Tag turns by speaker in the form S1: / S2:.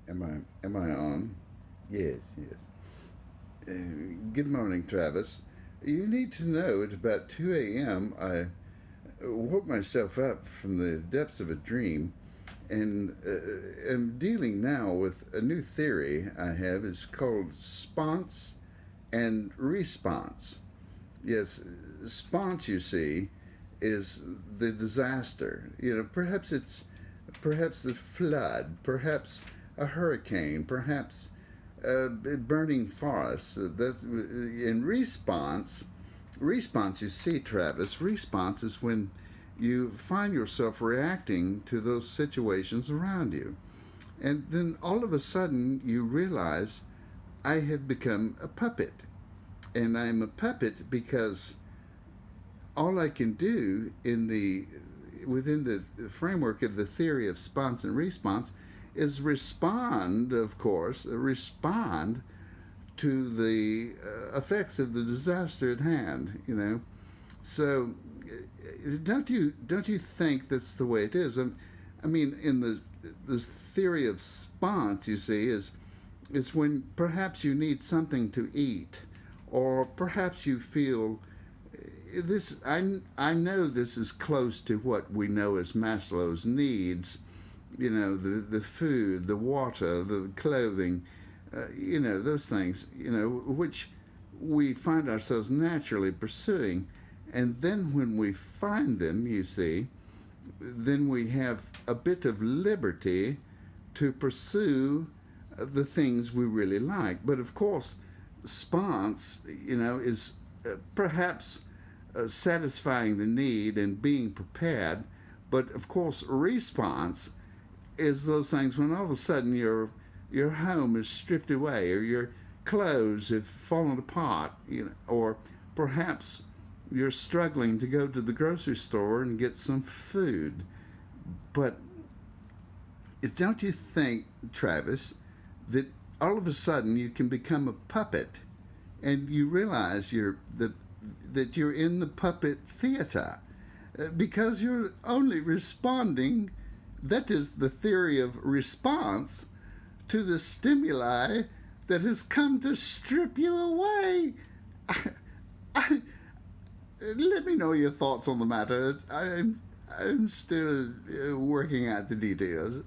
S1: Am I on? Yes, yes. Good morning, Travis. You need to know at about 2 a.m. I woke myself up from the depths of a dream and am dealing now with a new theory I have. It's called Sponce and Response. Yes, Sponce, you see, is the disaster. Perhaps the flood, perhaps a hurricane, perhaps burning forests. That's in response. You see, Travis, response is when you find yourself reacting to those situations around you, and then all of a sudden you realize I have become a puppet, and I'm a puppet because all I can do within the framework of the theory of response and response is respond, of course, respond to the effects of the disaster at hand. So don't you think that's the way it is? I mean, in the theory of response, you see, is when perhaps you need something to eat, or perhaps you feel this. I know this is close to what we know as Maslow's needs. The food, the water, the clothing, those things, which we find ourselves naturally pursuing. And then when we find them, you see, then we have a bit of liberty to pursue the things we really like. But of course, sponse, is perhaps satisfying the need and being prepared. But of course, response is those things when all of a sudden your home is stripped away, or your clothes have fallen apart, or perhaps you're struggling to go to the grocery store and get some food. But don't you think, Travis, that all of a sudden you can become a puppet, and you realize that you're in the puppet theater because you're only responding. That is the theory of response to the stimuli that has come to strip you away. Let me know your thoughts on the matter. I'm still working out the details.